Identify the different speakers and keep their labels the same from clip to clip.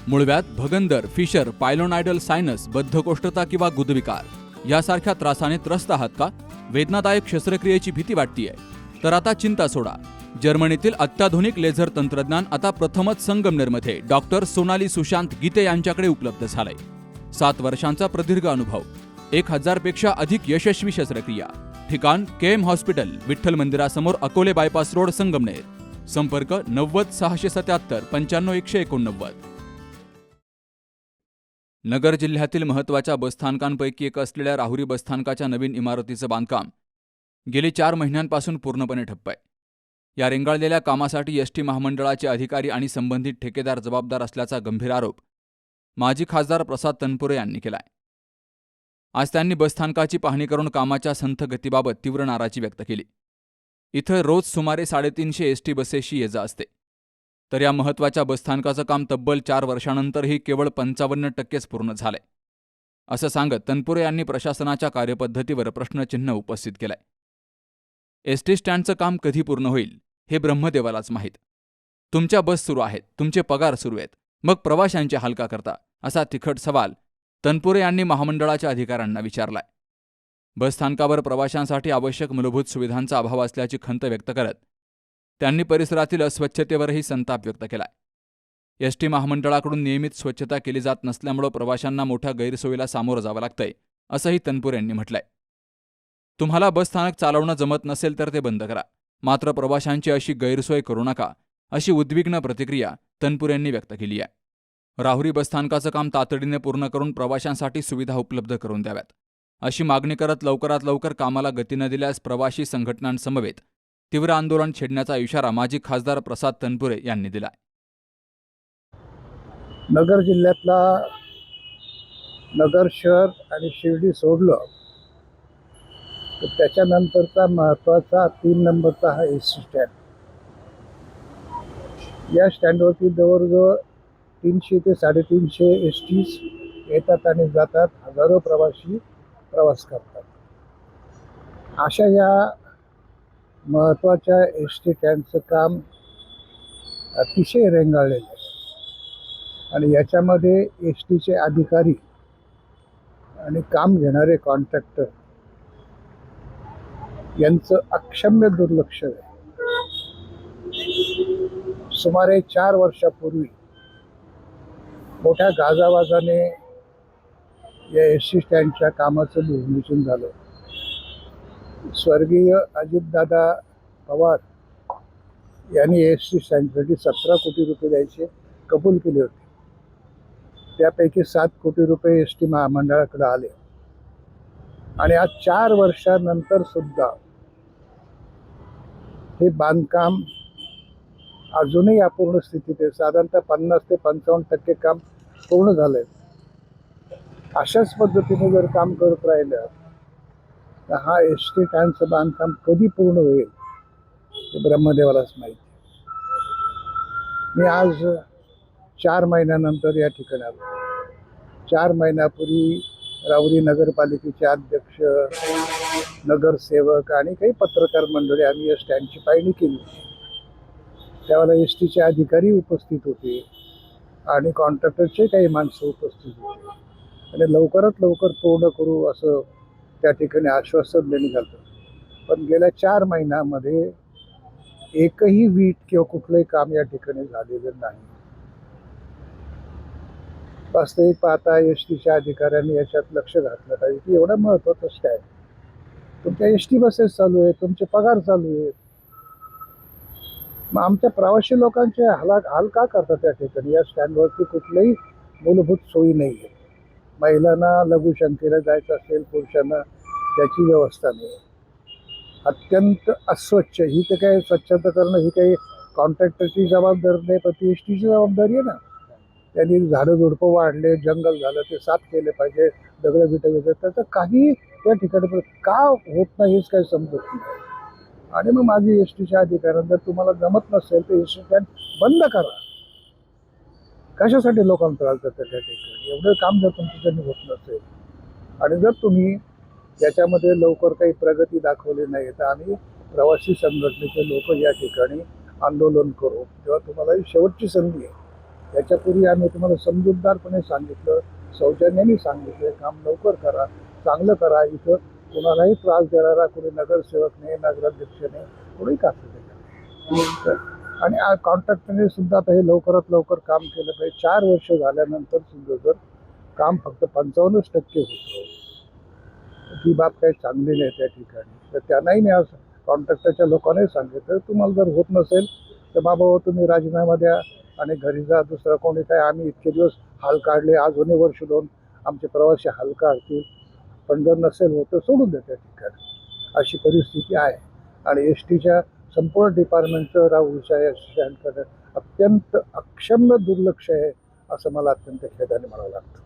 Speaker 1: मूळव्याध, भगंदर, fissure, पायलोनायडल sinus, बद्धकोष्ठता किंवा गुदविकार यासारख्या त्रासाने त्रस्त आहात का? वेदनादायक शस्त्रक्रियेची भीती वाटतेय? तर आता चिंता सोडा. जर्मनीतील अत्याधुनिक लेझर तंत्रज्ञान आता प्रथमच संगमनेरमध्ये डॉक्टर सोनाली सुशांत गीते यांच्याकडे उपलब्ध झालंय. 7 वर्षांचा प्रदीर्घ अनुभव, 1000 पेक्षा अधिक यशस्वी शस्त्रक्रिया. ठिकाण केएम हॉस्पिटल, विठ्ठल मंदिरासमोर, अकोले बायपास रोड, संगमनेर. संपर्क 90 677 95 189. नगर जिल्ह्यातील महत्त्वाच्या बसस्थानकांपैकी एक असलेल्या राहुरी बसस्थानकाच्या नवीन इमारतीचं बांधकाम गेली 4 महिन्यांपासून पूर्णपणे ठप्प आहे. या रेंगाळलेल्या कामासाठी एसटी महामंडळाचे अधिकारी आणि संबंधित ठेकेदार जबाबदार असल्याचा गंभीर आरोप माजी खासदार प्रसाद तनपुरे यांनी केलाय. आज त्यांनी बसस्थानकाची पाहणी करून कामाच्या संथ गतीबाबत तीव्र नाराजी व्यक्त केली. इथं रोज सुमारे 350 एसटी बसेसची ये-जा असते, तर या महत्त्वाच्या बसस्थानकाचं काम तब्बल 4 वर्षांनंतरही केवळ 55% पूर्ण झालंय, असं सांगत तनपुरे यांनी प्रशासनाच्या कार्यपद्धतीवर प्रश्नचिन्ह उपस्थित केलंय. एसटी स्टँडचं काम कधी पूर्ण होईल हे ब्रह्मदेवालाच माहीत. तुमच्या बस सुरू आहेत, तुमचे पगार सुरू आहेत, मग प्रवाशांचे हाल का करता, असा तिखट सवाल तनपुरे यांनी महामंडळाच्या अधिकाऱ्यांना विचारलाय. बसस्थानकावर प्रवाशांसाठी आवश्यक मूलभूत सुविधांचा अभाव असल्याची खंत व्यक्त करत त्यांनी परिसरातील अस्वच्छतेवरही संताप व्यक्त केलाय. एसटी महामंडळाकडून नियमित स्वच्छता केली जात नसल्यामुळे प्रवाशांना मोठ्या गैरसोयीला सामोरं जावं लागतंय, असंही तनपुरे यांनी म्हटलंय. तुम्हाला बसस्थानक चालवणं जमत नसेल तर ते बंद करा, मात्र प्रवाशांची अशी गैरसोय करू नका, अशी उद्विग्न प्रतिक्रिया तनपुरे यांनी व्यक्त केली आहे. राहुरी बसस्थानकाचं काम तातडीने पूर्ण करून प्रवाशांसाठी सुविधा उपलब्ध करून द्याव्यात, अशी मागणी करत लवकरात लवकर कामाला गती न दिल्यास प्रवासी संघटनांसमवेत तीव्र आंदोलन छेडण्याचा इशारा माजी खासदार प्रसाद तनपुरे यांनी दिलाय.
Speaker 2: नगर जिल्ह्यातला नगर शहर आणि शिर्डी सोडलं तर त्याच्यानंतरचा महत्त्वाचा 3 नंबरचा हा एस टी स्टँड. या स्टँडवरती जवळजवळ 300 ते 350 एस टीज येतात आणि जातात. हजारो प्रवासी प्रवास करतात. अशा या महत्त्वाच्या एस टी स्टँडचं काम अतिशय रेंगाळलेलं आहे आणि याच्यामध्ये एस टीचे अधिकारी आणि काम घेणारे कॉन्ट्रॅक्टर यांचं अक्षम्य दुर्लक्ष आहे. सुमारे 4 वर्षापूर्वी मोठ्या गाजावाजाने या एस टी स्टँडच्या कामाचं भूमिपूजन झालं. स्वर्गीय अजितदादा पवार यांनी एस टी स्टँडसाठी 17 कोटी रुपये द्यायचे कबूल केले होते. त्यापैकी 7 कोटी रुपये एस टी महामंडळाकडे आले आणि आज 4 वर्षानंतर सुद्धा हे बांधकाम अजूनही अपूर्ण स्थितीत आहे. साधारणतः 50 ते 55% काम पूर्ण झालंय. अशाच पद्धतीने जर काम करत राहिलं तर हा एस टी स्टँडचं बांधकाम कधी पूर्ण होईल हे ब्रह्मदेवालाच माहिती. मी आज 4 महिन्यानंतर या ठिकाणी आलो. 4 महिन्यापूर्वी राहुरी नगरपालिकेचे अध्यक्ष, नगरसेवक आणि काही पत्रकार मंडळी आम्ही या स्टँडची पाहणी केली. त्यावेळेला एस टीचे अधिकारी उपस्थित होते आणि कॉन्ट्रॅक्टरचे काही माणसं उपस्थित होते आणि लवकरात लवकर पूर्ण करू असं त्या ठिकाणी आश्वासन देण्यात आलं. पण गेल्या 4 महिन्यामध्ये एकही वीट किंवा कुठलंही काम या ठिकाणी झालेलं नाही. वास्तविक पाहता एस टीच्या अधिकाऱ्यांनी याच्यात लक्ष घातलं पाहिजे की एवढं महत्त्वाचं स्टँड, तुमच्या एस टी बसेस चालू आहेत, तुमचे पगार चालू आहेत, मग आमच्या प्रवासी लोकांचे हाल का करतात? त्या ठिकाणी या स्टँडवरती कुठल्याही मूलभूत सोयी नाही आहे. महिलांना लघुशंकेला जायचं असेल, पुरुषांना त्याची व्यवस्था नाही. अत्यंत अस्वच्छ. ही तर काही स्वच्छता करणं ही काही कॉन्ट्रॅक्टरची जबाबदारी नाही, पण ती एस टीची जबाबदारी आहे ना. त्यांनी झाडं झुडपं वाढले, जंगल झालं, ते साफ केले पाहिजे, दगडं बिटं घेतात. त्याचं काही त्या ठिकाणी का होत नाही हेच काही समजत नाही. आणि मग माझी एस टीच्या अधिकाऱ्यांना जर तुम्हाला जमत नसेल तर एस टी स्टँड बंद करा. कशासाठी लोकांना त्रास देतात त्या ठिकाणी? एवढं काम जर तुमच्याकडे होत नसेल आणि जर तुम्ही याच्यामध्ये लवकर काही प्रगती दाखवली नाही तर आम्ही प्रवासी संघटनेचे लोक या ठिकाणी आंदोलन करू. तेव्हा तुम्हाला ही शेवटची संधी आहे. त्याच्यापूर्वी आम्ही तुम्हाला समजूतदारपणे सांगितलं, सौजन्याने सांगितलं, काम लवकर करा, चांगलं करा. इथं कोणालाही त्रास देणारा कोणी नगरसेवक नाही, नगराध्यक्ष नाही, कोणी का आणि कॉन्ट्रॅक्टरने सुद्धा आता हे लवकरात लवकर काम केलं पाहिजे. 4 वर्ष झाल्यानंतर सुद्धा जर काम फक्त 55% होतं, ही बाब काही चांगली नाही त्या ठिकाणी. तर त्यांनाही मी आज कॉन्ट्रॅक्टरच्या लोकांनाही सांगितलं, तुम्हाला जर होत नसेल तर बाबा हो तुम्ही राजीनामा द्या आणि घरी जा. दुसरं कोणी काय, आम्ही इतके दिवस हाल काढले, अजूनही वर्ष 2 आमचे प्रवासी हाल काढतील, पण जर नसेल होत तर सोडून द्या त्या ठिकाणी. अशी परिस्थिती आहे. आणि एस टीच्या संपूर्ण डिपार्टमेंटचं राहुल स्टँडकडे अत्यंत अक्षम्य दुर्लक्ष आहे, असं मला अत्यंत खेदाने म्हणावं लागतं.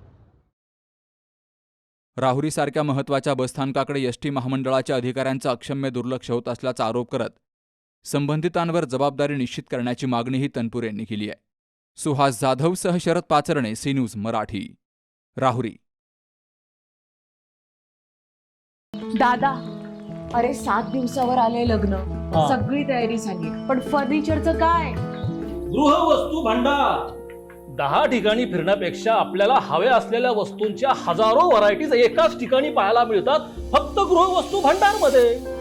Speaker 1: राहुरीसारख्या महत्त्वाच्या बसस्थानकाकडे एसटी महामंडळाच्या अधिकाऱ्यांचं अक्षम्य दुर्लक्ष होत असल्याचा आरोप करत संबंधितांवर जबाबदारी निश्चित करण्याची मागणीही तनपुरे यांनी केली आहे. सुहास जाधवसह शरद पाचरणे, सी न्यूज मराठी, राहुरी.
Speaker 3: दादा, अरे 7 दिवसावर आले लग्न, सगळी तयारी झाली, पण फर्निचरचं काय?
Speaker 4: गृहवस्तू भांडार 10 ठिकाणी फिरण्यापेक्षा आपल्याला हव्या असलेल्या वस्तूंच्या हजारो व्हरायटीज एकाच ठिकाणी पाहायला मिळतात, फक्त गृहवस्तू भांडार मध्ये.